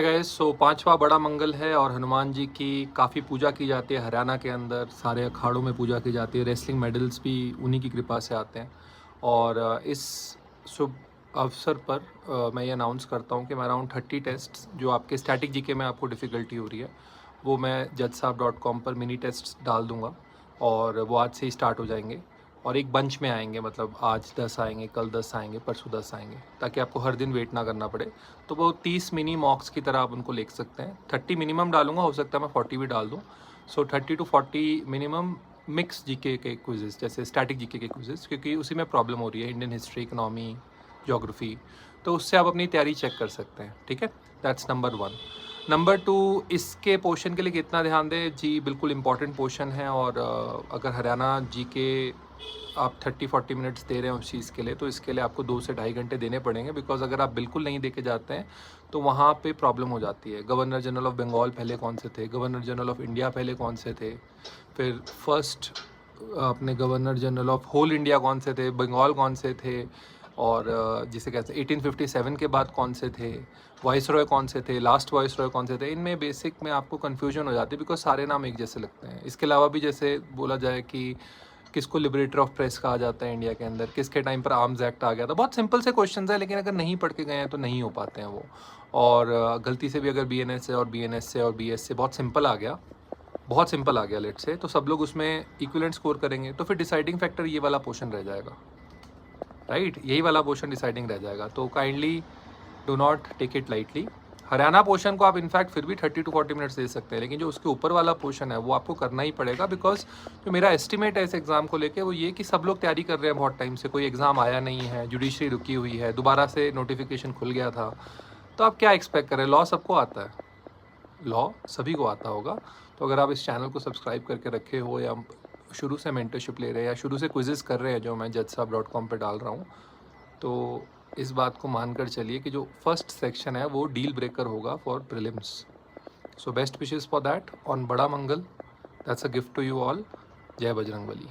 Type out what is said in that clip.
Guys, सो पांचवा बड़ा मंगल है और हनुमान जी की काफ़ी पूजा की जाती है हरियाणा के अंदर। सारे अखाड़ों में पूजा की जाती है। रेसलिंग मेडल्स भी उन्हीं की कृपा से आते हैं। और इस शुभ अवसर पर मैं ये अनाउंस करता हूँ कि मैं अराउंड 30 टेस्ट जो आपके स्टैटिक जीके में आपको डिफ़िकल्टी हो रही है, वो मैं judgesahab.com पर मिनी टेस्ट डाल दूँगा और वो आज से ही स्टार्ट हो जाएंगे। और एक बंच में आएंगे, मतलब आज 10 आएंगे, कल 10 आएंगे, परसों 10 आएंगे, ताकि आपको हर दिन वेट ना करना पड़े। तो वो 30 मिनी मॉक्स की तरह आप उनको लिख सकते हैं। 30 मिनिमम डालूंगा, हो सकता है मैं 40 भी डाल दूँ। सो 30 to 40 मिनिमम मिक्स जीके के क्विजेस, जैसे स्टैटिक जीके के क्विजेस, क्योंकि उसी में प्रॉब्लम हो रही है, इंडियन हिस्ट्री, इकोनॉमी, ज्योग्राफी। तो उससे आप अपनी तैयारी चेक कर सकते हैं। ठीक है, दैट्स नंबर 1। नंबर 2, इसके पोर्शन के लिए कितना ध्यान दें जी, बिल्कुल इंपॉर्टेंट पोर्शन है। और अगर हरियाणा जी के आप 30-40 मिनट्स दे रहे हैं उस चीज़ के लिए, तो इसके लिए आपको 2 से ढाई घंटे देने पड़ेंगे। बिकॉज अगर आप बिल्कुल नहीं दे के जाते हैं तो वहाँ पे प्रॉब्लम हो जाती है। गवर्नर जनरल ऑफ बंगाल पहले कौन से थे, गवर्नर जनरल ऑफ इंडिया पहले कौन से थे, फिर फर्स्ट अपने governor general of whole India कौन से थे, बंगाल कौन से थे, और जिसे कहते हैं 1857 के बाद कौन से थे, वॉइस रॉय कौन से थे, लास्ट वॉइस रॉय कौन से थे। इनमें बेसिक में आपको कन्फ्यूजन हो जाती है, बिकॉज सारे नाम एक जैसे लगते हैं। इसके अलावा भी जैसे बोला जाए कि किसको लिबरेटर ऑफ प्रेस कहा जाता है इंडिया के अंदर, किसके टाइम पर आर्म्स एक्ट आ गया था। बहुत सिंपल से क्वेश्चन है, लेकिन अगर नहीं पढ़ के गए हैं तो नहीं हो पाते हैं वो। और गलती से भी अगर BNS से और BNS से और BS से बहुत सिंपल आ गया, बहुत सिंपल आ गया लेट से, तो सब लोग उसमें इक्विवेलेंट स्कोर करेंगे, तो फिर डिसाइडिंग फैक्टर ये वाला पोर्शन रह जाएगा। राइट, यही वाला पोर्शन डिसाइडिंग रह जाएगा। तो kindly do not take it lightly. Haryana portion को आप इनफैक्ट फिर भी 30 to 40 मिनट्स दे सकते हैं, लेकिन जो उसके ऊपर वाला पोर्शन है वो आपको करना ही पड़ेगा। बिकॉज जो मेरा एस्टिमेट है इस एग्ज़ाम को लेके वो ये कि सब लोग तैयारी कर रहे हैं बहुत टाइम से, कोई एग्ज़ाम आया नहीं है, जुडिशरी रुकी हुई है, दोबारा से नोटिफिकेशन खुल गया था। तो आप क्या एक्सपेक्ट कर रहे हैं? लॉ सबको आता है, लॉ सभी को आता होगा। तो अगर आप इस चैनल को सब्सक्राइब करके रखे हो, या शुरू से मेंटरशिप ले रहे हैं, या शुरू से क्विजेस कर रहे हैं जो मैं judgesahab.com पे डाल रहा हूँ, तो इस बात को मानकर चलिए कि जो फर्स्ट सेक्शन है वो डील ब्रेकर होगा for prelims. So best wishes for that on Bada Mangal. That's a gift to you all. जय बजरंगबली।